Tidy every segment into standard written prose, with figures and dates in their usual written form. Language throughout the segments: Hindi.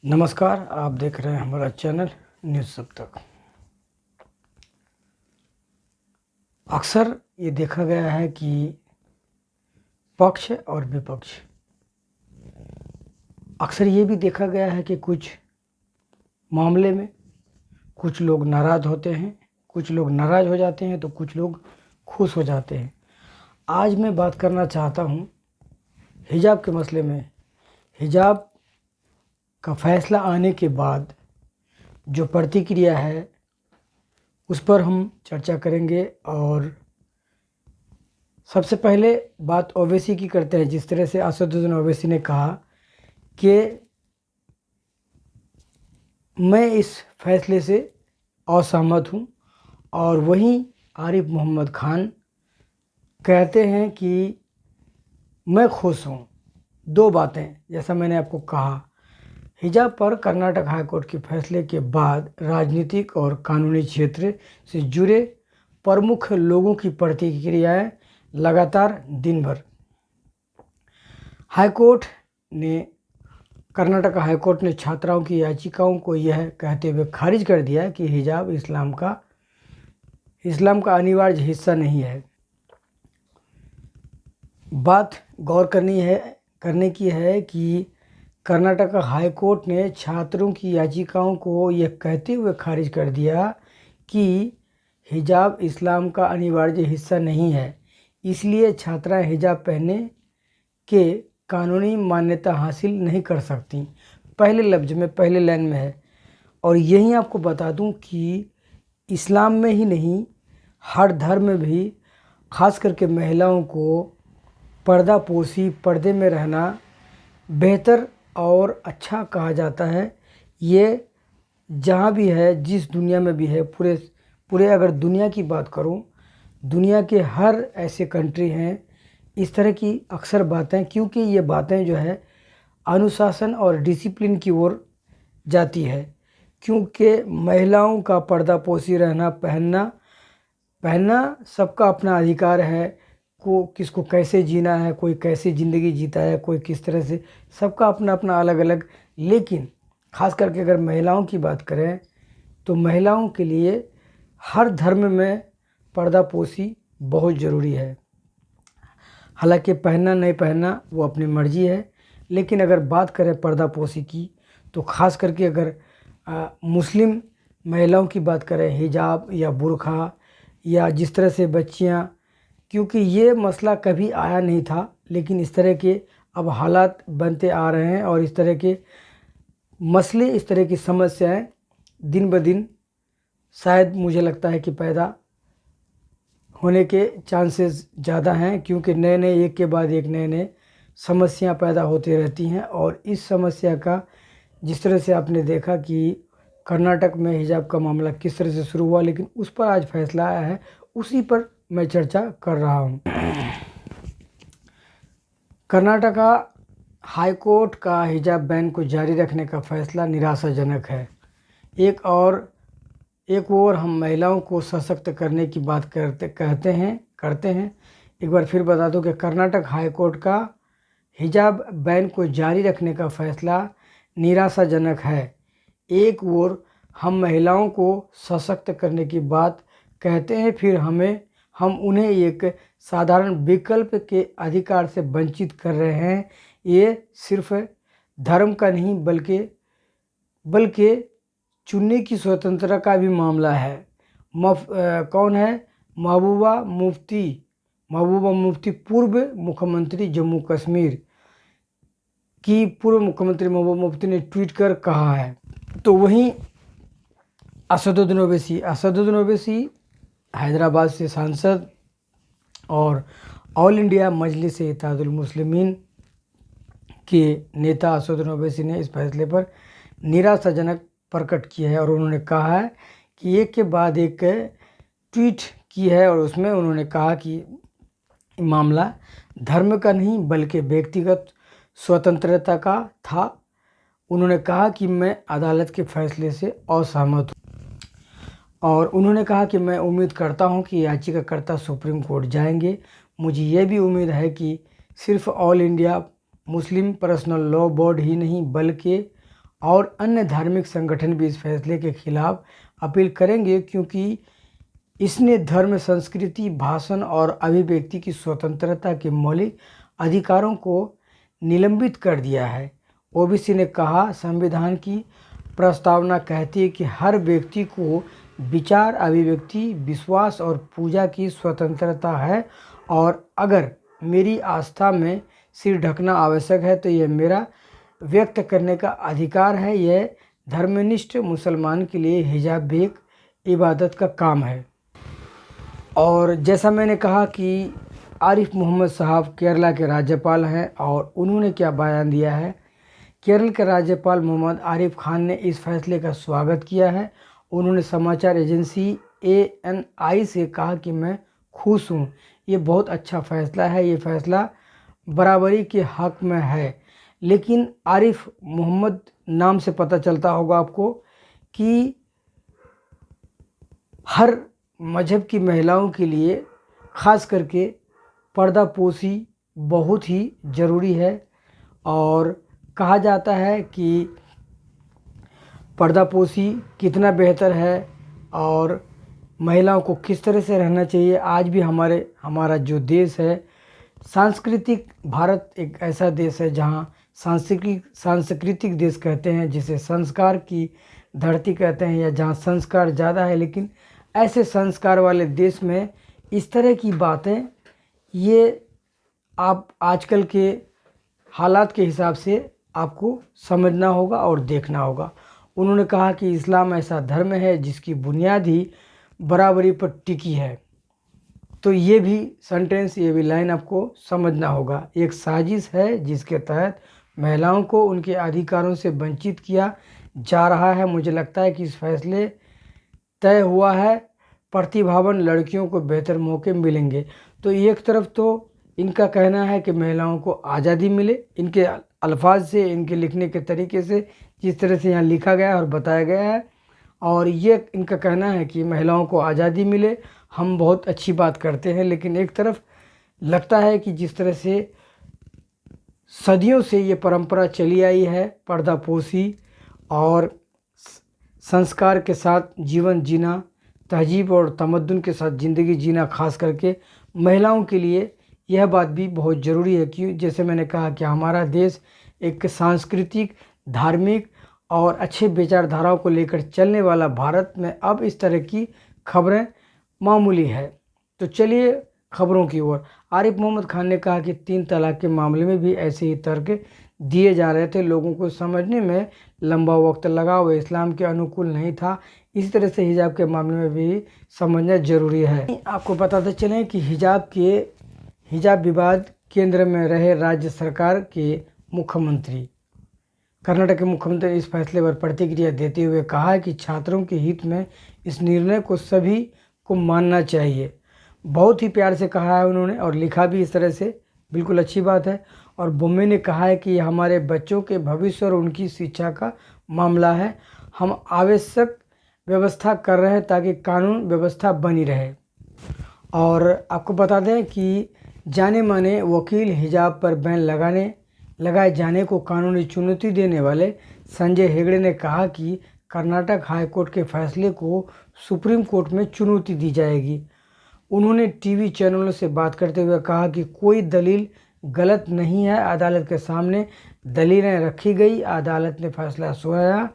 नमस्कार। आप देख रहे हैं हमारा चैनल न्यूज़ सब तक। अक्सर ये देखा गया है कि पक्ष और विपक्ष, अक्सर ये भी देखा गया है कि कुछ मामले में कुछ लोग नाराज़ होते हैं, कुछ लोग नाराज़ हो जाते हैं तो कुछ लोग खुश हो जाते हैं। आज मैं बात करना चाहता हूँ हिजाब के मसले में। हिजाब का फैसला आने के बाद जो प्रतिक्रिया है उस पर हम चर्चा करेंगे। और सबसे पहले बात ओवैसी की करते हैं। जिस तरह से असदुद्दीन ओवैसी ने कहा कि मैं इस फैसले से असहमत हूँ, और वहीं आरिफ मोहम्मद खान कहते हैं कि मैं खुश हूँ। दो बातें, जैसा मैंने आपको कहा, हिजाब पर कर्नाटक हाईकोर्ट के फैसले के बाद राजनीतिक और कानूनी क्षेत्र से जुड़े प्रमुख लोगों की प्रतिक्रियाएं लगातार दिन भर। कर्नाटक हाईकोर्ट ने छात्राओं की याचिकाओं को यह कहते हुए खारिज कर दिया कि हिजाब इस्लाम का अनिवार्य हिस्सा नहीं है। बात गौर करने की है कि कर्नाटक हाईकोर्ट ने छात्रों की याचिकाओं को यह कहते हुए खारिज कर दिया कि हिजाब इस्लाम का अनिवार्य हिस्सा नहीं है, इसलिए छात्राएं हिजाब पहनने के कानूनी मान्यता हासिल नहीं कर सकती। पहले लफ्ज़ में, पहले लाइन में है। और यहीं आपको बता दूं कि इस्लाम में ही नहीं, हर धर्म में भी खास करके महिलाओं को पर्दापोशी, पर्दे में रहना बेहतर और अच्छा कहा जाता है। ये जहाँ भी है, जिस दुनिया में भी है, पूरे अगर दुनिया की बात करूँ, दुनिया के हर ऐसे कंट्री हैं इस तरह की अक्सर बातें, क्योंकि ये बातें जो है अनुशासन और डिसिप्लिन की ओर जाती है। क्योंकि महिलाओं का पर्दापोशी रहना, पहनना सबका अपना अधिकार है। किसको कैसे जीना है, कोई कैसे ज़िंदगी जीता है, कोई किस तरह से, सबका अपना अपना अलग अलग। लेकिन ख़ास करके अगर महिलाओं की बात करें तो महिलाओं के लिए हर धर्म में पर्दापोशी बहुत ज़रूरी है। हालांकि पहनना नहीं पहनना वो अपनी मर्ज़ी है, लेकिन अगर बात करें पर्दापोशी की तो ख़ास करके अगर मुस्लिम महिलाओं की बात करें, हिजाब या बुर्खा या जिस तरह से बच्चियां, क्योंकि ये मसला कभी आया नहीं था, लेकिन इस तरह के अब हालात बनते आ रहे हैं और इस तरह के मसले, इस तरह की समस्याएं दिन ब दिन शायद मुझे लगता है कि पैदा होने के चांसेस ज़्यादा हैं। क्योंकि नए नए, एक के बाद एक नए समस्याएं पैदा होती रहती हैं। और इस समस्या का जिस तरह से आपने देखा कि कर्नाटक में हिजाब का मामला किस तरह से शुरू हुआ, लेकिन उस पर आज फैसला आया है, उसी पर मैं चर्चा कर रहा हूँ। कर्नाटका हाईकोर्ट का हिजाब बैन को जारी रखने का फैसला निराशाजनक है। एक और हम महिलाओं को सशक्त करने की बात करते हैं। एक बार फिर बता दूं कि कर्नाटक हाईकोर्ट का हिजाब बैन को जारी रखने का फैसला निराशाजनक है। एक और हम महिलाओं को सशक्त करने की बात कहते हैं, फिर हम उन्हें एक साधारण विकल्प के अधिकार से वंचित कर रहे हैं। ये सिर्फ धर्म का नहीं बल्कि चुनने की स्वतंत्रता का भी मामला है। कौन है? महबूबा मुफ्ती पूर्व मुख्यमंत्री जम्मू कश्मीर की पूर्व मुख्यमंत्री महबूबा मुफ्ती ने ट्वीट कर कहा है। तो वहीं असदुद्दीन ओवैसी हैदराबाद से सांसद और ऑल इंडिया मजलिस इत्तेहादुल मुस्लिमीन के नेता असदुद्दीन ओवैसी ने इस फैसले पर निराशाजनक प्रकट किया है। और उन्होंने कहा है कि एक के बाद एक ट्वीट की है, और उसमें उन्होंने कहा कि मामला धर्म का नहीं बल्कि व्यक्तिगत स्वतंत्रता का था। उन्होंने कहा कि मैं अदालत के फैसले से असहमत हूँ, और उन्होंने कहा कि मैं उम्मीद करता हूं कि याचिकाकर्ता सुप्रीम कोर्ट जाएंगे। मुझे यह भी उम्मीद है कि सिर्फ all India Muslim personal law board ही नहीं बल्कि और अन्य धार्मिक संगठन भी इस फैसले के खिलाफ अपील करेंगे, क्योंकि इसने धर्म, संस्कृति, भाषण और अभिव्यक्ति की स्वतंत्रता के मौलिक अधिकारों को निलंबित कर दिया है। ओबीसी ने कहा, संविधान की प्रस्तावना कहती है कि हर व्यक्ति को विचार, अभिव्यक्ति, विश्वास और पूजा की स्वतंत्रता है, और अगर मेरी आस्था में सिर ढकना आवश्यक है तो यह मेरा व्यक्त करने का अधिकार है। यह धर्मनिष्ठ मुसलमान के लिए हिजाब भी एक इबादत का काम है। और जैसा मैंने कहा कि आरिफ मोहम्मद साहब केरला के राज्यपाल हैं, और उन्होंने क्या बयान दिया है। केरल के राज्यपाल मोहम्मद आरिफ खान ने इस फैसले का स्वागत किया है। उन्होंने समाचार एजेंसी ANI से कहा कि मैं खुश हूँ, ये बहुत अच्छा फैसला है, ये फैसला बराबरी के हक में है। लेकिन आरिफ मोहम्मद नाम से पता चलता होगा आपको कि हर मज़हब की महिलाओं के लिए ख़ास करके पर्दापोशी बहुत ही ज़रूरी है। और कहा जाता है कि पर्दापोशी कितना बेहतर है और महिलाओं को किस तरह से रहना चाहिए। आज भी हमारा जो देश है, सांस्कृतिक भारत एक ऐसा देश है जहाँ सांस्कृतिक देश कहते हैं, जिसे संस्कार की धरती कहते हैं, या जहाँ संस्कार ज़्यादा है। लेकिन ऐसे संस्कार वाले देश में इस तरह की बातें, ये आप आजकल के हालात के हिसाब से आपको समझना होगा और देखना होगा। उन्होंने कहा कि इस्लाम ऐसा धर्म है जिसकी बुनियाद ही बराबरी पर टिकी है। तो ये भी सेंटेंस, ये भी लाइन आपको समझना होगा। एक साजिश है जिसके तहत महिलाओं को उनके अधिकारों से वंचित किया जा रहा है। मुझे लगता है कि इस फैसले तय हुआ है, प्रतिभावान लड़कियों को बेहतर मौके मिलेंगे। तो एक तरफ तो इनका कहना है कि महिलाओं को आज़ादी मिले, इनके अल्फाज से, इनके लिखने के तरीके से, जिस तरह से यहाँ लिखा गया है और बताया गया है, और ये इनका कहना है कि महिलाओं को आज़ादी मिले, हम बहुत अच्छी बात करते हैं। लेकिन एक तरफ लगता है कि जिस तरह से सदियों से ये परंपरा चली आई है, पर्दापोशी और संस्कार के साथ जीवन जीना, तहजीब और तमद्दुन के साथ ज़िंदगी जीना, खास करके महिलाओं के लिए यह बात भी बहुत ज़रूरी है। कि जैसे मैंने कहा कि हमारा देश एक सांस्कृतिक, धार्मिक और अच्छे विचारधाराओं को लेकर चलने वाला भारत में अब इस तरह की खबरें मामूली है। तो चलिए खबरों की ओर। आरिफ मोहम्मद खान ने कहा कि 3 तलाक के मामले में भी ऐसे ही तर्क दिए जा रहे थे, लोगों को समझने में लंबा वक्त लगा, वह इस्लाम के अनुकूल नहीं था। इसी तरह से हिजाब के मामले में भी समझना ज़रूरी है। आपको बताते चलें कि हिजाब विवाद केंद्र में रहे राज्य सरकार के मुख्यमंत्री, कर्नाटक के मुख्यमंत्री इस फैसले पर प्रतिक्रिया देते हुए कहा कि छात्रों के हित में इस निर्णय को सभी को मानना चाहिए। बहुत ही प्यार से कहा है उन्होंने, और लिखा भी इस तरह से, बिल्कुल अच्छी बात है। और बोम्मे ने कहा है कि हमारे बच्चों के भविष्य और उनकी शिक्षा का मामला है, हम आवश्यक व्यवस्था कर रहे हैं ताकि कानून व्यवस्था बनी रहे। और आपको बता दें कि जाने माने वकील हिजाब पर बैन लगाए जाने को कानूनी चुनौती देने वाले संजय हेगड़े ने कहा कि कर्नाटक हाईकोर्ट के फैसले को सुप्रीम कोर्ट में चुनौती दी जाएगी। उन्होंने टीवी चैनलों से बात करते हुए कहा कि कोई दलील गलत नहीं है, अदालत के सामने दलीलें रखी गई, अदालत ने फैसला सुनाया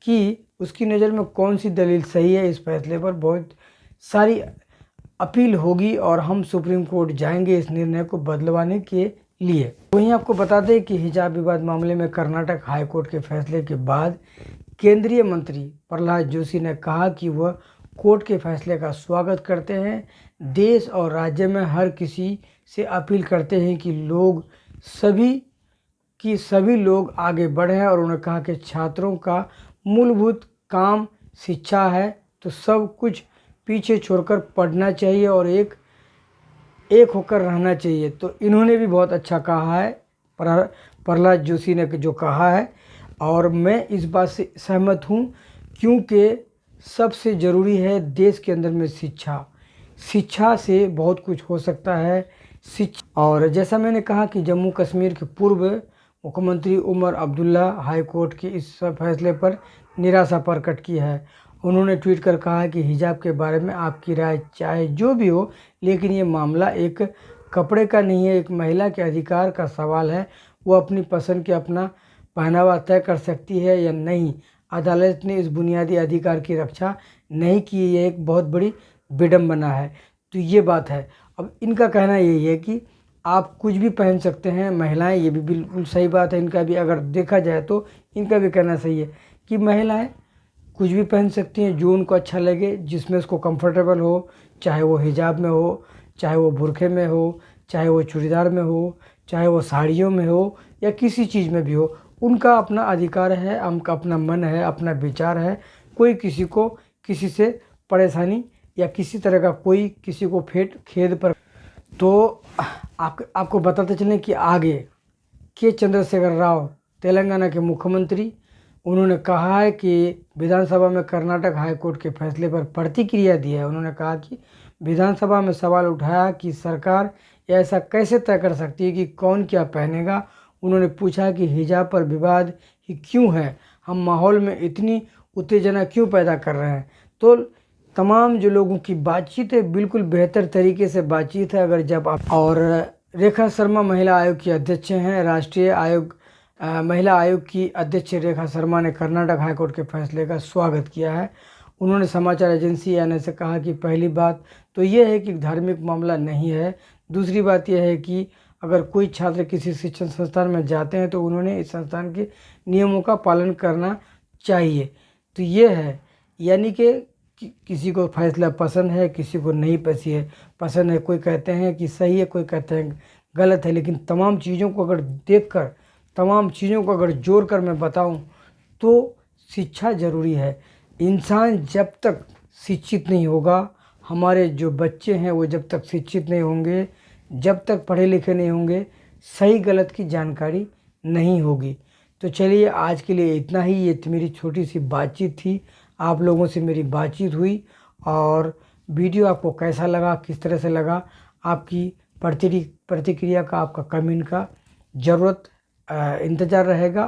कि उसकी नज़र में कौन सी दलील सही है। इस फैसले पर बहुत सारी अपील होगी और हम सुप्रीम कोर्ट जाएंगे इस निर्णय को बदलवाने के लिए। वहीं आपको बता दें कि हिजाब विवाद मामले में कर्नाटक हाईकोर्ट के फैसले के बाद केंद्रीय मंत्री प्रहलाद जोशी ने कहा कि वह कोर्ट के फैसले का स्वागत करते हैं। देश और राज्य में हर किसी से अपील करते हैं कि सभी लोग आगे बढ़ें, और उन्होंने कहा कि छात्रों का मूलभूत काम शिक्षा है, तो सब कुछ पीछे छोड़कर पढ़ना चाहिए और एक होकर रहना चाहिए। तो इन्होंने भी बहुत अच्छा कहा है, प्रहलाद जोशी ने जो कहा है, और मैं इस बात से सहमत हूँ, क्योंकि सबसे ज़रूरी है देश के अंदर में शिक्षा से बहुत कुछ हो सकता है। और जैसा मैंने कहा कि जम्मू कश्मीर के पूर्व मुख्यमंत्री उमर अब्दुल्ला हाई कोर्ट के इस फैसले पर निराशा प्रकट की है। उन्होंने ट्वीट कर कहा कि हिजाब के बारे में आपकी राय चाहे जो भी हो, लेकिन ये मामला एक कपड़े का नहीं है, एक महिला के अधिकार का सवाल है। वो अपनी पसंद के अपना पहनावा तय कर सकती है या नहीं। अदालत ने इस बुनियादी अधिकार की रक्षा नहीं की, ये एक बहुत बड़ी विडंबना है। तो ये बात है। अब इनका कहना यही है कि आप कुछ भी पहन सकते हैं महिलाएं, ये भी बिल्कुल सही बात है इनका भी। अगर देखा जाए तो इनका भी कहना सही है कि महिलाएं कुछ भी पहन सकती हैं जो उनको अच्छा लगे, जिसमें उसको कंफर्टेबल हो, चाहे वो हिजाब में हो, चाहे वो बुरखे में हो, चाहे वो चूड़ीदार में हो, चाहे वो साड़ियों में हो या किसी चीज़ में भी हो। उनका अपना अधिकार है, उनका अपना मन है, अपना विचार है। कोई किसी को किसी से परेशानी या किसी तरह का कोई किसी को खेद पर। तो आपको बताते चलें कि आगे के चंद्रशेखर राव तेलंगाना के मुख्यमंत्री, उन्होंने कहा है कि विधानसभा में कर्नाटक हाईकोर्ट के फैसले पर प्रतिक्रिया दी है। उन्होंने कहा कि विधानसभा में सवाल उठाया कि सरकार ऐसा कैसे तय कर सकती है कि कौन क्या पहनेगा। उन्होंने पूछा कि हिजाब पर विवाद ही क्यों है, हम माहौल में इतनी उत्तेजना क्यों पैदा कर रहे हैं। तो तमाम जो लोगों की बातचीत है बिल्कुल बेहतर तरीके से बातचीत है। अगर जब आप और रेखा शर्मा महिला आयोग की अध्यक्ष हैं, राष्ट्रीय आयोग महिला आयोग की अध्यक्ष रेखा शर्मा ने कर्नाटक हाईकोर्ट के फैसले का स्वागत किया है। उन्होंने समाचार एजेंसी एएनआई से कहा कि पहली बात तो यह है कि धार्मिक मामला नहीं है। दूसरी बात यह है कि अगर कोई छात्र किसी शिक्षण संस्थान में जाते हैं तो उन्होंने इस संस्थान के नियमों का पालन करना चाहिए। तो ये है, यानी कि किसी को फैसला पसंद है, किसी को नहीं पसंद है। कोई कहते हैं कि सही है, कोई कहते हैं गलत है। लेकिन तमाम चीज़ों को अगर देखकर, तमाम चीज़ों को अगर जोड़ कर मैं बताऊं तो शिक्षा ज़रूरी है। इंसान जब तक शिक्षित नहीं होगा, हमारे जो बच्चे हैं वो जब तक शिक्षित नहीं होंगे, जब तक पढ़े लिखे नहीं होंगे, सही गलत की जानकारी नहीं होगी। तो चलिए आज के लिए इतना ही। ये मेरी छोटी सी बातचीत थी, आप लोगों से मेरी बातचीत हुई। और वीडियो आपको कैसा लगा, किस तरह से लगा, आपकी प्रतिक्रिया का, आपका कमेंट का ज़रूरत इंतज़ार रहेगा।